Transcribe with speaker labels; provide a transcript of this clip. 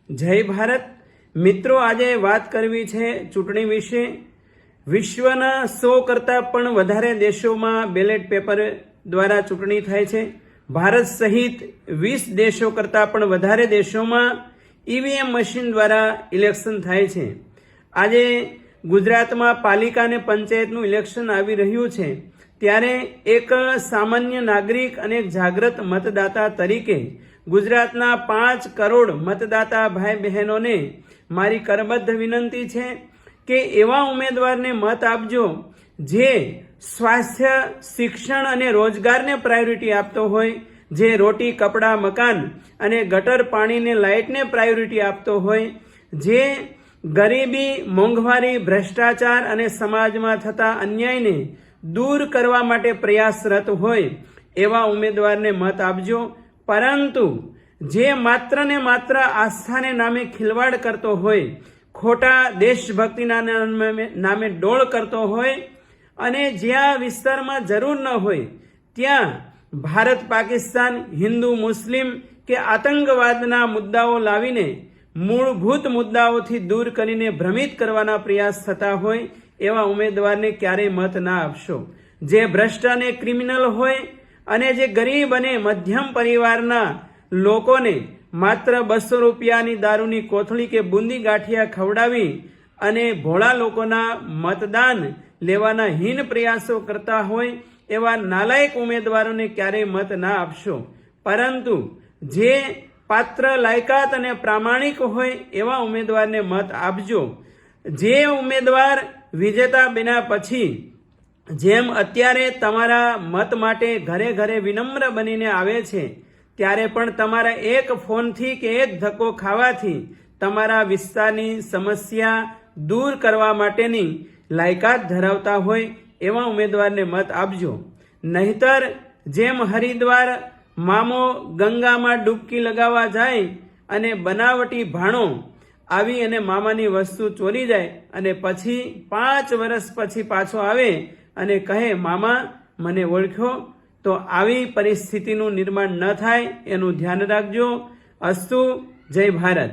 Speaker 1: જય ભારત મિત્રો, આજે વાત કરવી છે ચૂંટણી વિશે। વિશ્વના 100 કરતાં પણ વધારે દેશોમાં બેલેટ પેપર દ્વારા ચૂંટણી થાય છે। ભારત સહિત 20 દેશો કરતાં પણ વધારે દેશોમાં ઈવીએમ મશીન દ્વારા ઇલેક્શન થાય છે। આજે ગુજરાતમાં પાલિકા અને પંચાયતનું ઇલેક્શન આવી રહ્યું છે, ત્યારે એક સામાન્ય નાગરિક અને એક જાગૃત મતદાતા તરીકે ગુજરાતના 5 કરોડ મતદાતા ભાઈ બહેનોને મારી કરબદ્ધ વિનંતી છે કે એવા ઉમેદવારને મત આપજો જે સ્વાસ્થ્ય, શિક્ષણ અને રોજગારને પ્રાયોરિટી આપતો હોય, જે રોટી, કપડાં, મકાન અને ગટર પાણીને લાઇટને પ્રાયોરિટી આપતો હોય, જે ગરીબી, મોંઘવારી, ભ્રષ્ટાચાર અને સમાજમાં થતા અન્યાયને દૂર કરવા માટે પ્રયાસરત હોય એવા ઉમેદવારને મત આપજો। પરંતુ જે માત્ર ને માત્ર આસ્થાને નામે ખિલવાડ કરતો હોય, ખોટા દેશભક્તિના નામે ડોળ કરતો હોય અને જ્યાં વિસ્તારમાં જરૂર ન હોય ત્યાં ભારત પાકિસ્તાન, હિન્દુ મુસ્લિમ કે આતંકવાદના મુદ્દાઓ લાવીને મૂળભૂત મુદ્દાઓથી દૂર કરીને ભ્રમિત કરવાના પ્રયાસ થતા હોય એવા ઉમેદવારને ક્યારેય મત ના આપશો। જે ભ્રષ્ટ અને ક્રિમિનલ હોય અને જે ગરીબ અને મધ્યમ પરિવારના લોકોને માત્ર 200 રૂપિયાની દારૂની કોથળી કે બુંદી ગાંઠિયા ખવડાવી અને ભોળા લોકોના મતદાન લેવાના હીન પ્રયાસો કરતા હોય એવા નાલાયક ઉમેદવારોને ક્યારેય મત ના આપશો। પરંતુ જે પાત્ર, લાયકાત અને પ્રામાણિક હોય એવા ઉમેદવારને મત આપજો। જે ઉમેદવાર વિજેતા બન્યા પછી જેમ અત્યારે તમારા મત માટે ઘરે ઘરે વિનમ્ર બનીને આવે છે, ત્યારે પણ તમારા એક ફોનથી કે એક ધક્કો ખાવાથી તમારા વિસ્તારની સમસ્યા દૂર કરવા માટેની લાયકાત ધરાવતા હોય એવા ઉમેદવારને મત આપજો। નહીતર જેમ હરિદ્વાર મામો ગંગામાં ડૂબકી લગાવવા જાય અને બનાવટી ભાણો આવી અને મામાની વસ્તુ ચોરી જાય અને પછી 5 વર્ષ પછી પાછો આવે અને કહે મામા મને ઓળખ્યો, તો આવી પરિસ્થિતિનું નિર્માણ ન થાય એનું ધ્યાન રાખજો। અસ્તુ, જય ભારત।